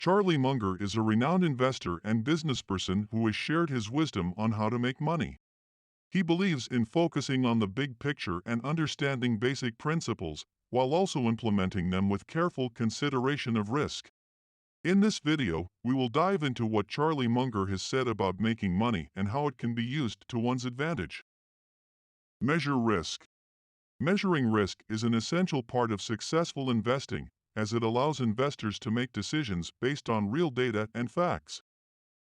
Charlie Munger is a renowned investor and businessperson who has shared his wisdom on how to make money. He believes in focusing on the big picture and understanding basic principles, while also implementing them with careful consideration of risk. In this video, we will dive into what Charlie Munger has said about making money and how it can be used to one's advantage. Measure risk. Measuring risk is an essential part of successful investing, as it allows investors to make decisions based on real data and facts.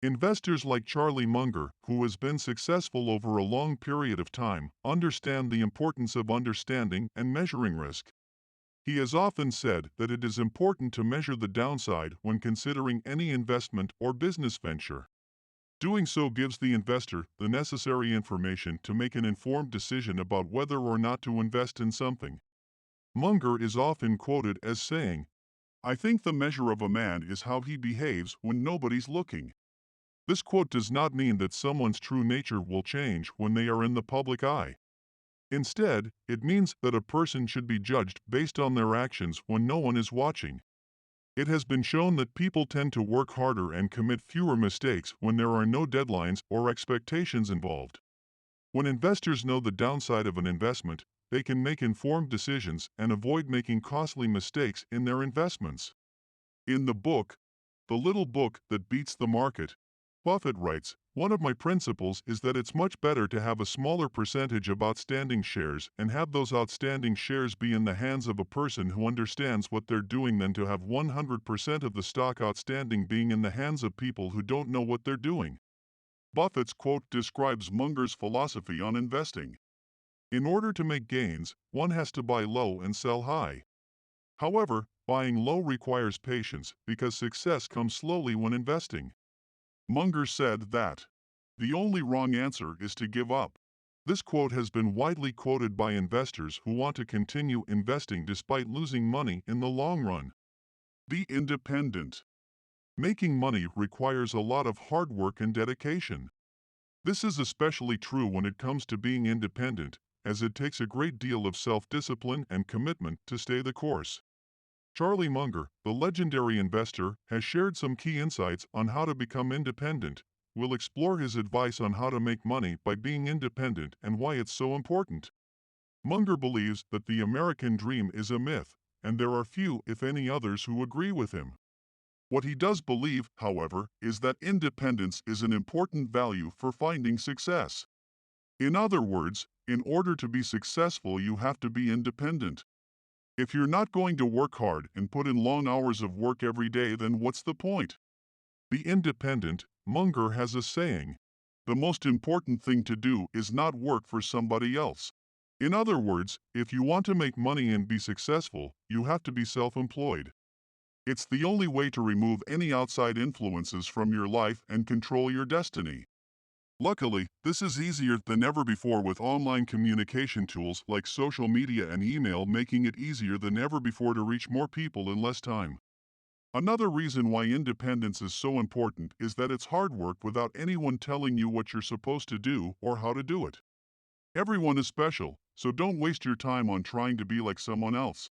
Investors like Charlie Munger, who has been successful over a long period of time, understand the importance of understanding and measuring risk. He has often said that it is important to measure the downside when considering any investment or business venture. Doing so gives the investor the necessary information to make an informed decision about whether or not to invest in something. Munger is often quoted as saying, "I think the measure of a man is how he behaves when nobody's looking." This quote does not mean that someone's true nature will change when they are in the public eye. Instead, it means that a person should be judged based on their actions when no one is watching. It has been shown that people tend to work harder and commit fewer mistakes when there are no deadlines or expectations involved. When investors know the downside of an investment, they can make informed decisions and avoid making costly mistakes in their investments. In the book, The Little Book That Beats the Market, Buffett writes, "One of my principles is that it's much better to have a smaller percentage of outstanding shares and have those outstanding shares be in the hands of a person who understands what they're doing than to have 100% of the stock outstanding being in the hands of people who don't know what they're doing." Buffett's quote describes Munger's philosophy on investing. In order to make gains, one has to buy low and sell high. However, buying low requires patience because success comes slowly when investing. Munger said that, "The only wrong answer is to give up." This quote has been widely quoted by investors who want to continue investing despite losing money in the long run. Be independent. Making money requires a lot of hard work and dedication. This is especially true when it comes to being independent, as it takes a great deal of self-discipline and commitment to stay the course. Charlie Munger, the legendary investor, has shared some key insights on how to become independent. We'll explore his advice on how to make money by being independent and why it's so important. Munger believes that the American dream is a myth, and there are few, if any, others who agree with him. What he does believe, however, is that independence is an important value for finding success. In other words, in order to be successful, you have to be independent. If you're not going to work hard and put in long hours of work every day, then what's the point? Be independent. Munger has a saying, "The most important thing to do is not work for somebody else." In other words, if you want to make money and be successful, you have to be self-employed. It's the only way to remove any outside influences from your life and control your destiny. Luckily, this is easier than ever before with online communication tools like social media and email, making it easier than ever before to reach more people in less time. Another reason why independence is so important is that it's hard work without anyone telling you what you're supposed to do or how to do it. Everyone is special, so don't waste your time on trying to be like someone else.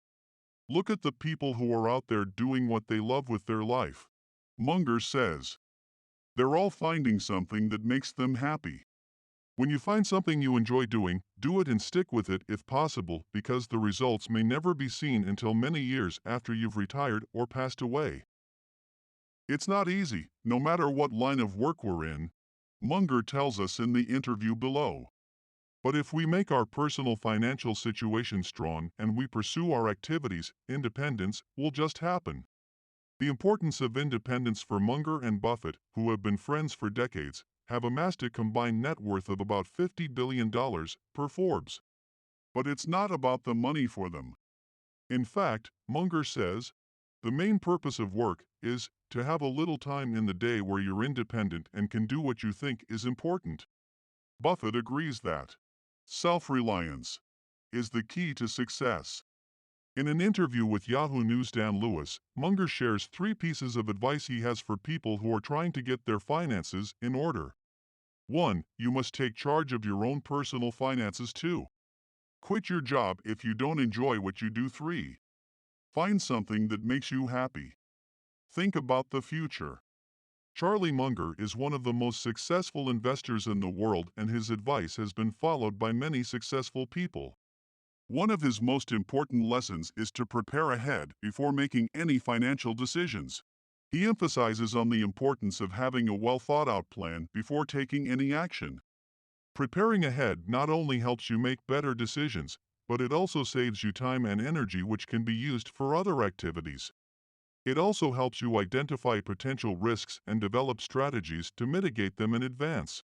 Look at the people who are out there doing what they love with their life. Munger says, "They're all finding something that makes them happy." When you find something you enjoy doing, do it and stick with it if possible, because the results may never be seen until many years after you've retired or passed away. It's not easy, no matter what line of work we're in, Munger tells us in the interview below. But if we make our personal financial situation strong and we pursue our activities, independence will just happen. The importance of independence for Munger and Buffett, who have been friends for decades, have amassed a combined net worth of about $50 billion per Forbes. But it's not about the money for them. In fact, Munger says, the main purpose of work is to have a little time in the day where you're independent and can do what you think is important. Buffett agrees that self-reliance is the key to success. In an interview with Yahoo News' Dan Lewis, Munger shares 3 pieces of advice he has for people who are trying to get their finances in order. 1. You must take charge of your own personal finances. 2. Quit your job if you don't enjoy what you do. 3. Find something that makes you happy. Think about the future. Charlie Munger is one of the most successful investors in the world, and his advice has been followed by many successful people. One of his most important lessons is to prepare ahead before making any financial decisions. He emphasizes on the importance of having a well-thought-out plan before taking any action. Preparing ahead not only helps you make better decisions, but it also saves you time and energy which can be used for other activities. It also helps you identify potential risks and develop strategies to mitigate them in advance.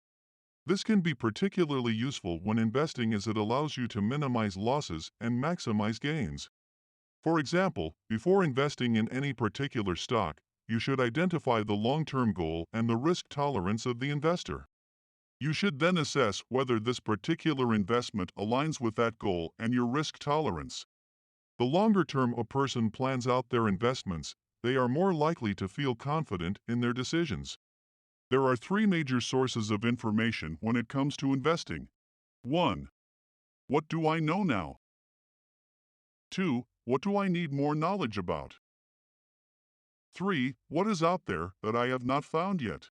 This can be particularly useful when investing as it allows you to minimize losses and maximize gains. For example, before investing in any particular stock, you should identify the long-term goal and the risk tolerance of the investor. You should then assess whether this particular investment aligns with that goal and your risk tolerance. The longer term a person plans out their investments, they are more likely to feel confident in their decisions. There are three major sources of information when it comes to investing. 1. What do I know now? 2. What do I need more knowledge about? 3. What is out there that I have not found yet?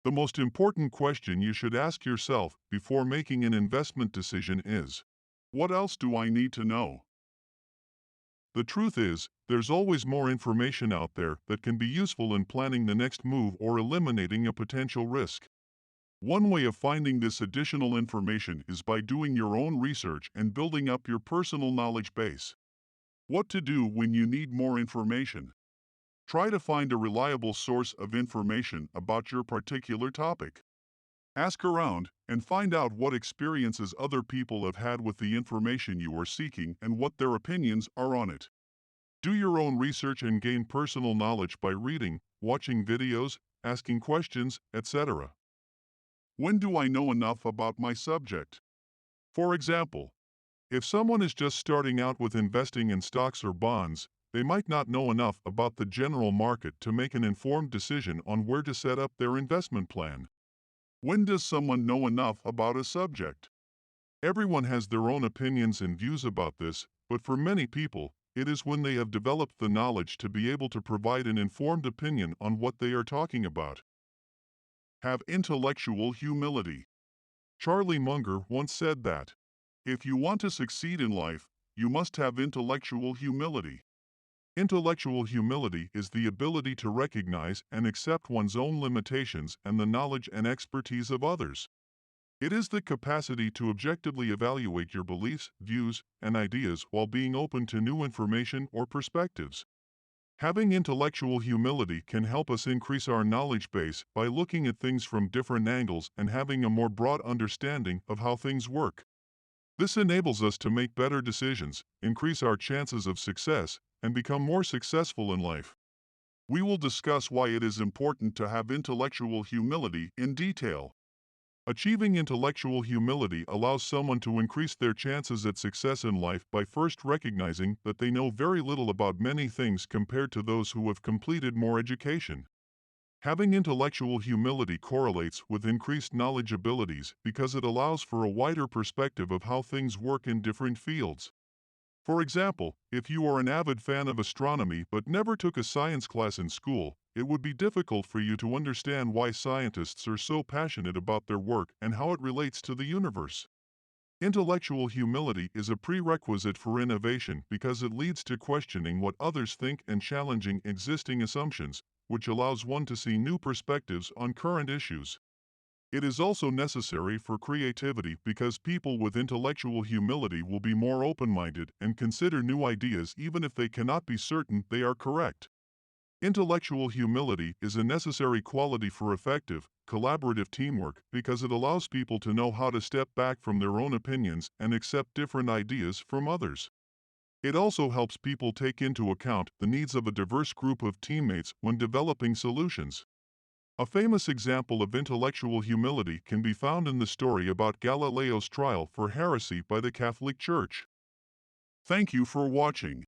The most important question you should ask yourself before making an investment decision is, what else do I need to know? The truth is, there's always more information out there that can be useful in planning the next move or eliminating a potential risk. One way of finding this additional information is by doing your own research and building up your personal knowledge base. What to do when you need more information? Try to find a reliable source of information about your particular topic. Ask around and find out what experiences other people have had with the information you are seeking and what their opinions are on it. Do your own research and gain personal knowledge by reading, watching videos, asking questions, etc. When do I know enough about my subject? For example, if someone is just starting out with investing in stocks or bonds, they might not know enough about the general market to make an informed decision on where to set up their investment plan. When does someone know enough about a subject? Everyone has their own opinions and views about this, but for many people, it is when they have developed the knowledge to be able to provide an informed opinion on what they are talking about. Have intellectual humility. Charlie Munger once said that, if you want to succeed in life, you must have intellectual humility. Intellectual humility is the ability to recognize and accept one's own limitations and the knowledge and expertise of others. It is the capacity to objectively evaluate your beliefs, views, and ideas while being open to new information or perspectives. Having intellectual humility can help us increase our knowledge base by looking at things from different angles and having a more broad understanding of how things work. This enables us to make better decisions, increase our chances of success, and become more successful in life. We will discuss why it is important to have intellectual humility in detail. Achieving intellectual humility allows someone to increase their chances at success in life by first recognizing that they know very little about many things compared to those who have completed more education. Having intellectual humility correlates with increased knowledge abilities because it allows for a wider perspective of how things work in different fields. For example, if you are an avid fan of astronomy but never took a science class in school, it would be difficult for you to understand why scientists are so passionate about their work and how it relates to the universe. Intellectual humility is a prerequisite for innovation because it leads to questioning what others think and challenging existing assumptions, which allows one to see new perspectives on current issues. It is also necessary for creativity because people with intellectual humility will be more open-minded and consider new ideas even if they cannot be certain they are correct. Intellectual humility is a necessary quality for effective, collaborative teamwork because it allows people to know how to step back from their own opinions and accept different ideas from others. It also helps people take into account the needs of a diverse group of teammates when developing solutions. A famous example of intellectual humility can be found in the story about Galileo's trial for heresy by the Catholic Church. Thank you for watching.